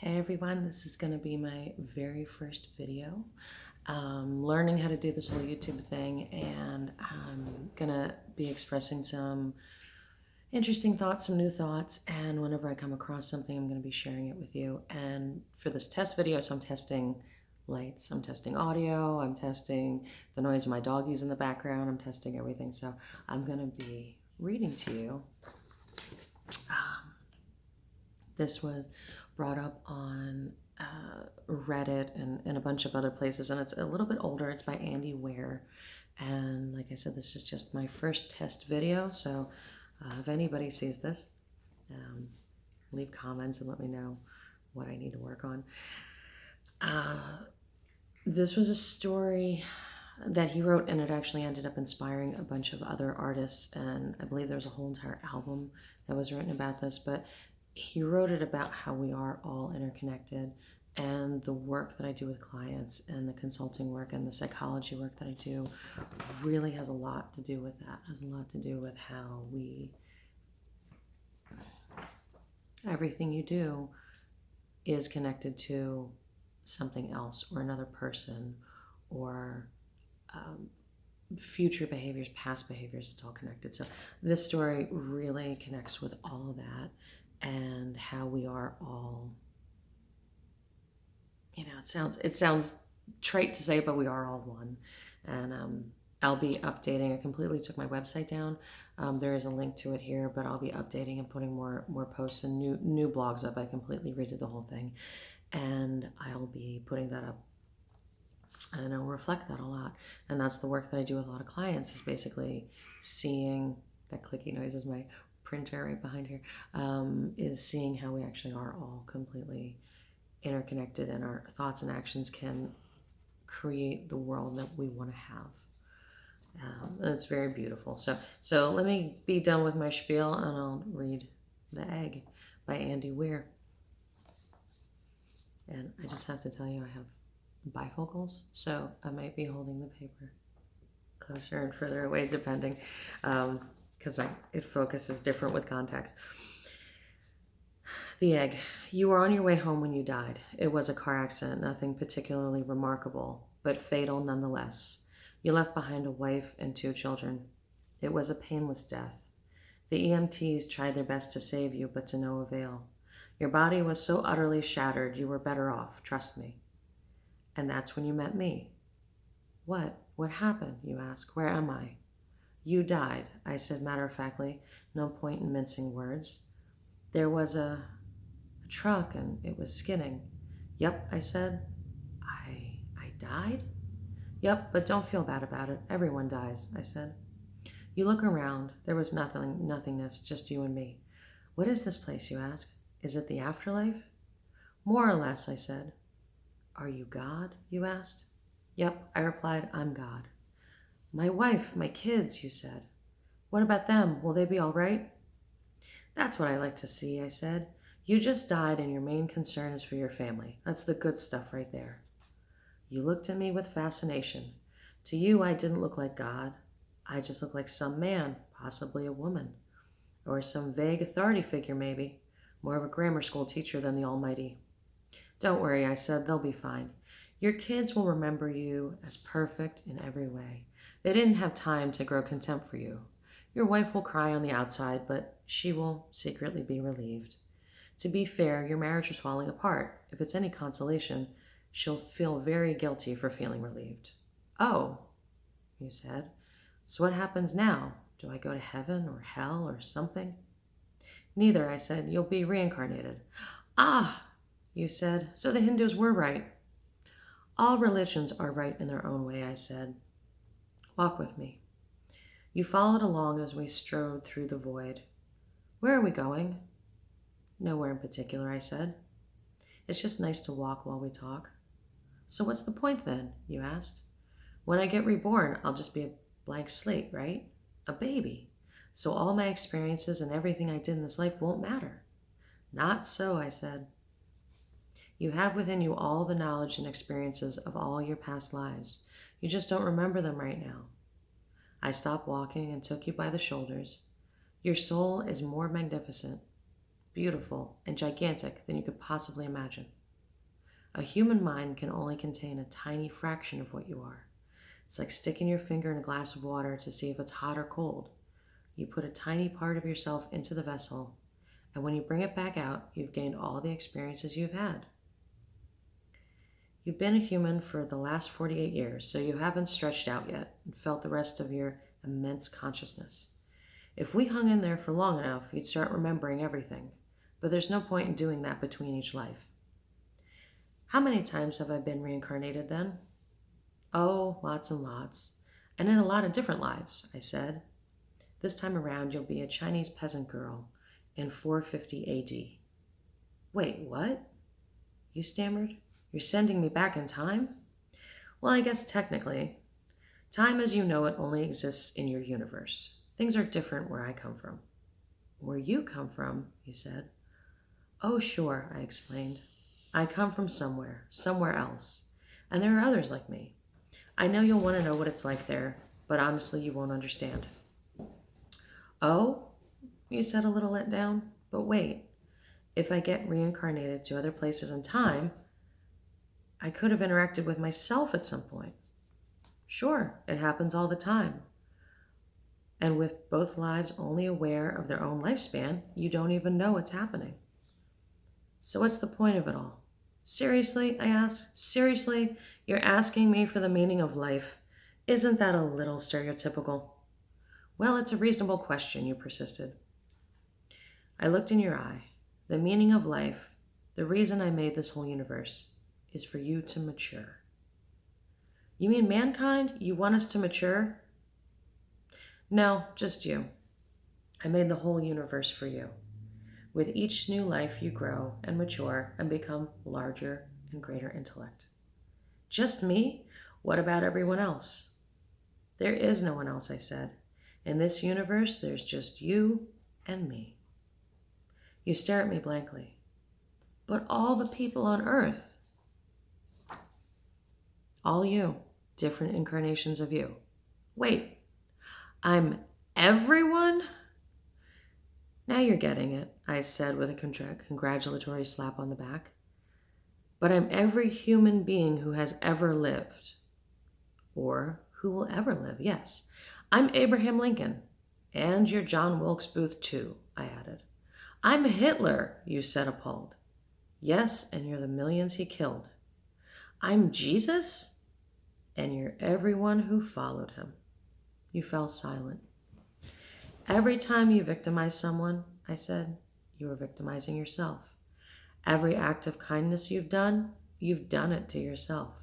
Hey everyone, this is going to be my very first video. Learning how to do this whole YouTube thing, and I'm going to be expressing some interesting thoughts, some new thoughts, and whenever I come across something, I'm going to be sharing it with you. And for this test video, so I'm testing lights, I'm testing audio, I'm testing the noise of my doggies in the background, I'm testing everything. So I'm going to be reading to you. This was brought up on Reddit and a bunch of other places, and it's a little bit older. It's by Andy Weir, and like I said, this is just my first test video. So if anybody sees this, leave comments and let me know what I need to work on. This was a story that he wrote, and it actually ended up inspiring a bunch of other artists, and I believe there's a whole entire album that was written about this, but he wrote it about how we are all interconnected, and the work that I do with clients and the consulting work and the psychology work that I do really has a lot to do with that, has a lot to do with how everything you do is connected to something else or another person or future behaviors, past behaviors. It's all connected. So this story really connects with all of that, and how we are all, it sounds trite to say, but we are all one. And I'll be updating. I completely took my website down. There is a link to it here, but I'll be updating and putting more posts and new blogs up. I completely redid the whole thing, and I'll be putting that up, and I'll reflect that a lot. And that's the work that I do with a lot of clients, is basically seeing that clicky noise is my printer right behind here, is seeing how we actually are all completely interconnected, and our thoughts and actions can create the world that we want to have. And it's very beautiful. So let me be done with my spiel, and I'll read The Egg by Andy Weir. And I just have to tell you, I have bifocals, so I might be holding the paper closer and further away depending, because it focuses different with context. The Egg. You were on your way home when you died. It was a car accident, nothing particularly remarkable, but fatal nonetheless. You left behind a wife and 2 children. It was a painless death. The EMTs tried their best to save you, but to no avail. Your body was so utterly shattered, you were better off, trust me. And that's when you met me. What? What happened? You ask. Where am I? You died, I said matter-of-factly. No point in mincing words. There was a truck, and it was skidding. Yep, I said. I died? Yep, but don't feel bad about it. Everyone dies, I said. You look around. There was nothingness, just you and me. What is this place, you ask? Is it the afterlife? More or less, I said. Are you God, you asked? Yep, I replied, I'm God. My wife, my kids, you said. What about them? Will they be all right? That's what I like to see, I said. You just died, and your main concern is for your family. That's the good stuff right there. You looked at me with fascination. To you, I didn't look like God. I just looked like some man, possibly a woman, or some vague authority figure maybe, more of a grammar school teacher than the Almighty. Don't worry, I said, they'll be fine. Your kids will remember you as perfect in every way. They didn't have time to grow contempt for you. Your wife will cry on the outside, but she will secretly be relieved. To be fair, your marriage was falling apart. If it's any consolation, she'll feel very guilty for feeling relieved. Oh, you said. So what happens now? Do I go to heaven or hell or something? Neither, I said. You'll be reincarnated. Ah, you said. So the Hindus were right. All religions are right in their own way, I said. Walk with me. You followed along as we strode through the void. Where are we going? Nowhere in particular, I said. It's just nice to walk while we talk. So what's the point then? You asked. When I get reborn, I'll just be a blank slate, right? A baby. So all my experiences and everything I did in this life won't matter. Not so, I said. You have within you all the knowledge and experiences of all your past lives. You just don't remember them right now. I stopped walking and took you by the shoulders. Your soul is more magnificent. beautiful, and gigantic than you could possibly imagine. A human mind can only contain a tiny fraction of what you are. It's like sticking your finger in a glass of water to see if it's hot or cold. You put a tiny part of yourself into the vessel, and when you bring it back out, you've gained all the experiences you've had. You've been a human for the last 48 years, so you haven't stretched out yet and felt the rest of your immense consciousness. If we hung in there for long enough, you'd start remembering everything, but there's no point in doing that between each life. How many times have I been reincarnated then? Oh, lots and lots, and in a lot of different lives, I said. This time around, you'll be a Chinese peasant girl in 450 AD. Wait, what? You stammered. You're sending me back in time? Well, I guess technically. Time as you know it only exists in your universe. Things are different where I come from. Where you come from, you said. Oh, sure, I explained. I come from somewhere else. And there are others like me. I know you'll want to know what it's like there, but honestly, you won't understand. Oh, you said, a little let down. But wait, if I get reincarnated to other places in time, I could have interacted with myself at some point. Sure, it happens all the time. And with both lives only aware of their own lifespan, you don't even know what's happening. So what's the point of it all? Seriously, I asked. Seriously, you're asking me for the meaning of life. Isn't that a little stereotypical? Well, it's a reasonable question, you persisted. I looked in your eye. The meaning of life, the reason I made this whole universe, is for you to mature. You mean mankind? You want us to mature? No, just you. I made the whole universe for you. With each new life, you grow and mature and become larger and greater intellect. Just me? What about everyone else? There is no one else, I said. In this universe, there's just you and me. You stare at me blankly. But all the people on Earth. All you, different incarnations of you. Wait, I'm everyone? Now you're getting it, I said with a congratulatory slap on the back. But I'm every human being who has ever lived. Or who will ever live, yes. I'm Abraham Lincoln. And you're John Wilkes Booth too, I added. I'm Hitler, you said, appalled. Yes, and you're the millions he killed. I'm Jesus? And you're everyone who followed him. You fell silent. Every time you victimize someone, I said, you are victimizing yourself. Every act of kindness you've done it to yourself.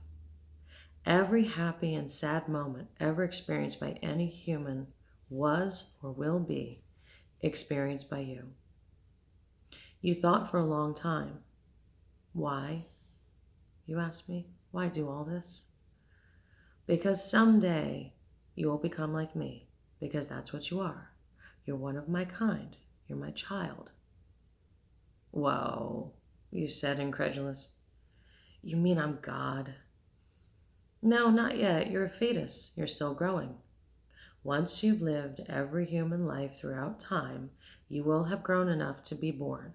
Every happy and sad moment ever experienced by any human was or will be experienced by you. You thought for a long time. Why? You asked me, why do all this? Because someday you will become like me, because that's what you are. You're one of my kind. You're my child. Whoa, you said, incredulous. You mean I'm God? No, not yet. You're a fetus. You're still growing. Once you've lived every human life throughout time, you will have grown enough to be born.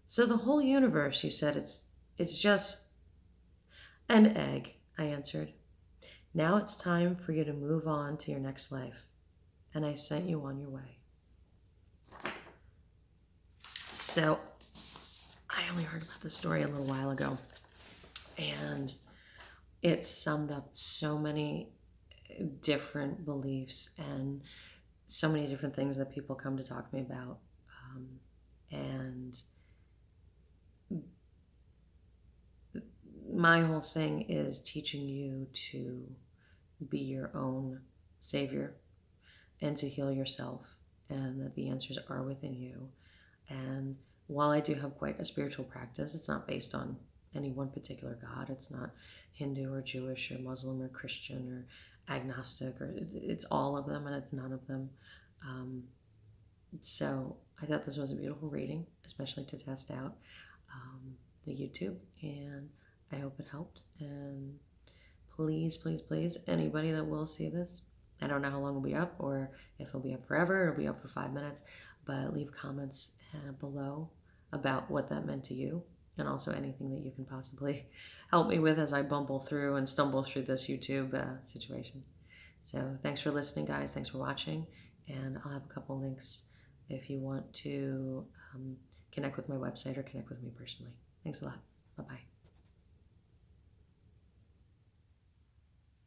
So the whole universe, you said, it's just an egg, I answered. Now it's time for you to move on to your next life. And I sent you on your way. So I only heard about this story a little while ago. And it summed up so many different beliefs and so many different things that people come to talk to me about. And my whole thing is teaching you to be your own savior and to heal yourself, and that the answers are within you. And while I do have quite a spiritual practice, it's not based on any one particular God. It's not Hindu or Jewish or Muslim or Christian or agnostic, or it's all of them and it's none of them. So I thought this was a beautiful reading, especially to test out the YouTube, and I hope it helped. And please, please, please, anybody that will see this, I don't know how long it'll be up or if it'll be up forever or it'll be up for 5 minutes, but leave comments below about what that meant to you, and also anything that you can possibly help me with as I bumble through and stumble through this YouTube situation. So thanks for listening, guys. Thanks for watching. And I'll have a couple links if you want to connect with my website or connect with me personally. Thanks a lot. Bye-bye.